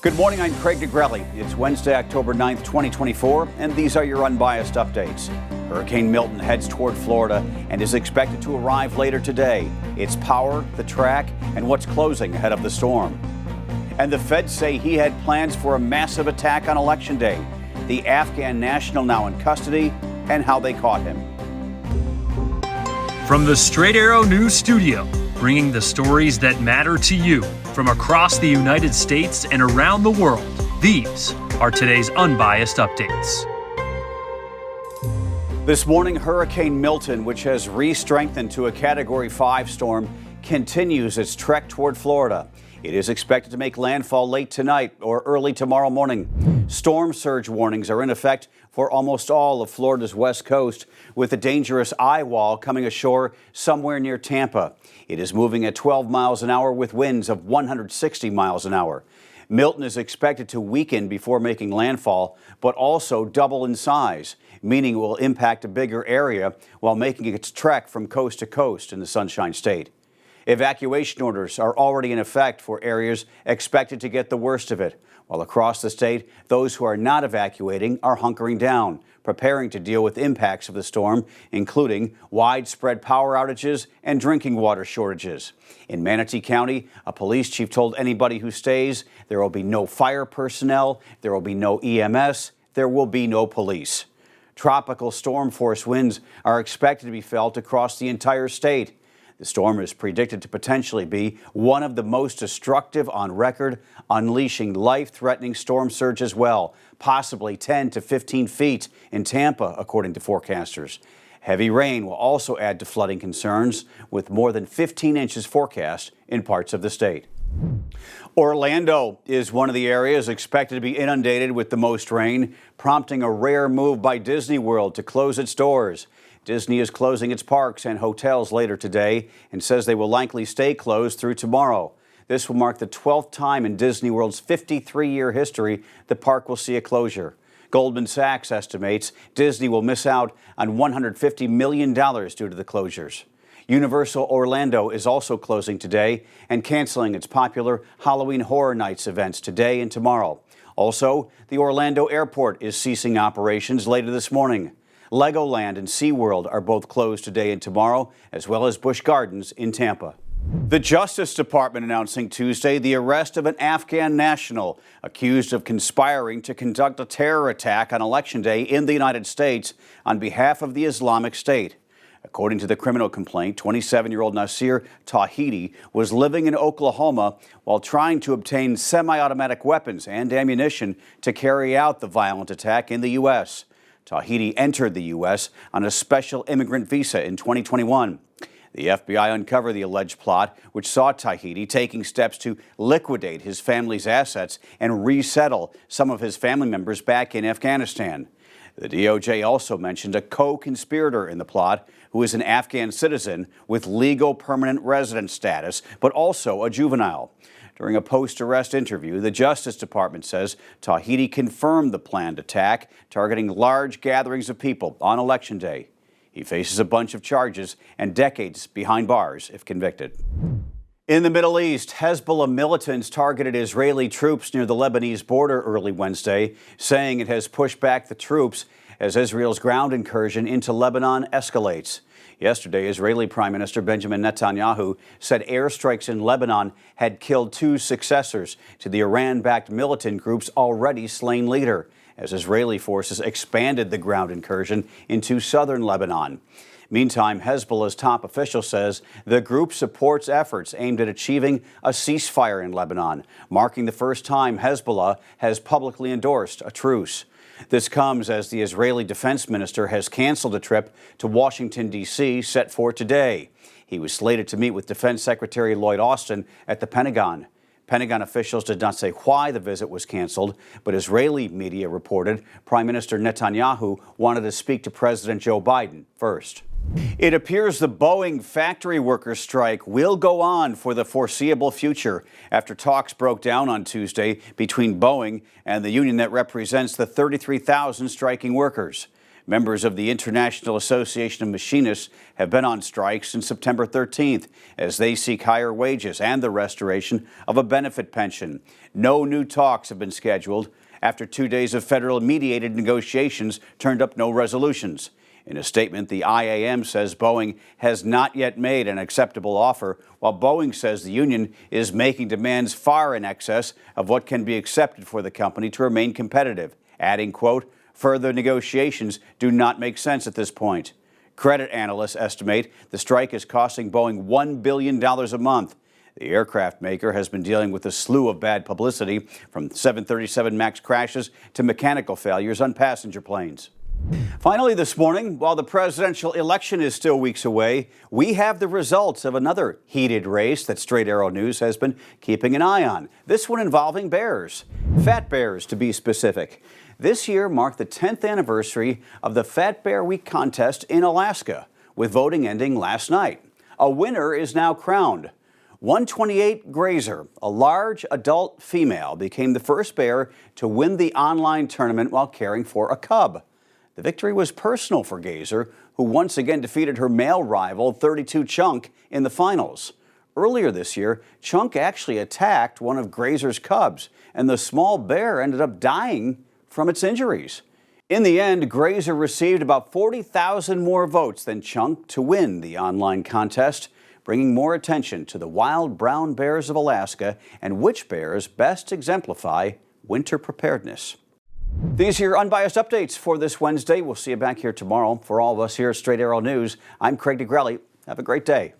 Good morning, I'm Craig DeGrelli. It's Wednesday, October 9th, 2024, and these are your Unbiased Updates. Hurricane Milton heads toward Florida and is expected to arrive later today. Its power, the track, and what's closing ahead of the storm. And the feds say he had plans for a massive attack on Election Day. The Afghan national now in custody and how they caught him. From the Straight Arrow News Studio, bringing the stories that matter to you from across the United States and around the world, these are today's Unbiased Updates. This morning, Hurricane Milton, which has re-strengthened to a Category 5 storm, continues its trek toward Florida. It is expected to make landfall late tonight or early tomorrow morning. Storm surge warnings are in effect for almost all of Florida's west coast, with a dangerous eye wall coming ashore somewhere near Tampa. It is moving at 12 miles an hour with winds of 160 miles an hour. Milton is expected to weaken before making landfall, but also double in size, meaning it will impact a bigger area while making its trek from coast to coast in the Sunshine State. Evacuation orders are already in effect for areas expected to get the worst of it, while across the state, those who are not evacuating are hunkering down, preparing to deal with impacts of the storm, including widespread power outages and drinking water shortages. In Manatee County, a police chief told anybody who stays there will be no fire personnel, there will be no EMS, there will be no police. Tropical storm force winds are expected to be felt across the entire state. The storm is predicted to potentially be one of the most destructive on record, unleashing life-threatening storm surge as well, possibly 10 to 15 feet in Tampa, according to forecasters. Heavy rain will also add to flooding concerns, with more than 15 inches forecast in parts of the state. Orlando is one of the areas expected to be inundated with the most rain, prompting a rare move by Disney World to close its doors. Disney is closing its parks and hotels later today and says they will likely stay closed through tomorrow. This will mark the 12th time in Disney World's 53-year history the park will see a closure. Goldman Sachs estimates Disney will miss out on $150 million due to the closures. Universal Orlando is also closing today and canceling its popular Halloween Horror Nights events today and tomorrow. Also, the Orlando airport is ceasing operations later this morning. Legoland and SeaWorld are both closed today and tomorrow, as well as Busch Gardens in Tampa. The Justice Department announcing Tuesday the arrest of an Afghan national accused of conspiring to conduct a terror attack on Election Day in the United States on behalf of the Islamic State. According to the criminal complaint, 27-year-old Nasir Tawhidi was living in Oklahoma while trying to obtain semi-automatic weapons and ammunition to carry out the violent attack in the U.S. Tawhidi entered the U.S. on a special immigrant visa in 2021. The FBI uncovered the alleged plot, which saw Tawhidi taking steps to liquidate his family's assets and resettle some of his family members back in Afghanistan. The DOJ also mentioned a co-conspirator in the plot who is an Afghan citizen with legal permanent resident status, but also a juvenile. During a post-arrest interview, the Justice Department says Tawhidi confirmed the planned attack, targeting large gatherings of people on Election Day. He faces a bunch of charges and decades behind bars if convicted. In the Middle East, Hezbollah militants targeted Israeli troops near the Lebanese border early Wednesday, saying it has pushed back the troops as Israel's ground incursion into Lebanon escalates. Yesterday, Israeli Prime Minister Benjamin Netanyahu said airstrikes in Lebanon had killed two successors to the Iran-backed militant group's already slain leader, as Israeli forces expanded the ground incursion into southern Lebanon. Meantime, Hezbollah's top official says the group supports efforts aimed at achieving a ceasefire in Lebanon, marking the first time Hezbollah has publicly endorsed a truce. This comes as the Israeli defense minister has canceled a trip to Washington, D.C. set for today. He was slated to meet with Defense Secretary Lloyd Austin at the Pentagon. Pentagon officials did not say why the visit was canceled, but Israeli media reported Prime Minister Netanyahu wanted to speak to President Joe Biden first. It appears the Boeing factory workers' strike will go on for the foreseeable future after talks broke down on Tuesday between Boeing and the union that represents the 33,000 striking workers. Members of the International Association of Machinists have been on strike since September 13th as they seek higher wages and the restoration of a benefit pension. No new talks have been scheduled after 2 days of federal mediated negotiations turned up no resolutions. In a statement, the IAM says Boeing has not yet made an acceptable offer, while Boeing says the union is making demands far in excess of what can be accepted for the company to remain competitive, adding, quote, "Further negotiations do not make sense at this point." Credit analysts estimate the strike is costing Boeing $1 billion a month. The aircraft maker has been dealing with a slew of bad publicity, from 737 MAX crashes to mechanical failures on passenger planes. Finally this morning, while the presidential election is still weeks away, we have the results of another heated race that Straight Arrow News has been keeping an eye on. This one involving bears. Fat bears, to be specific. This year marked the 10th anniversary of the Fat Bear Week contest in Alaska, with voting ending last night. A winner is now crowned. 128 Grazer, a large adult female, became the first bear to win the online tournament while caring for a cub. The victory was personal for Grazer, who once again defeated her male rival, 32 Chunk, in the finals. Earlier this year, Chunk actually attacked one of Grazer's cubs, and the small bear ended up dying from its injuries. In the end, Grazer received about 40,000 more votes than Chunk to win the online contest, bringing more attention to the wild brown bears of Alaska and which bears best exemplify winter preparedness. These are your unbiased updates for this Wednesday. We'll see you back here tomorrow. For all of us here at Straight Arrow News, I'm Craig DeGrelli. Have a great day.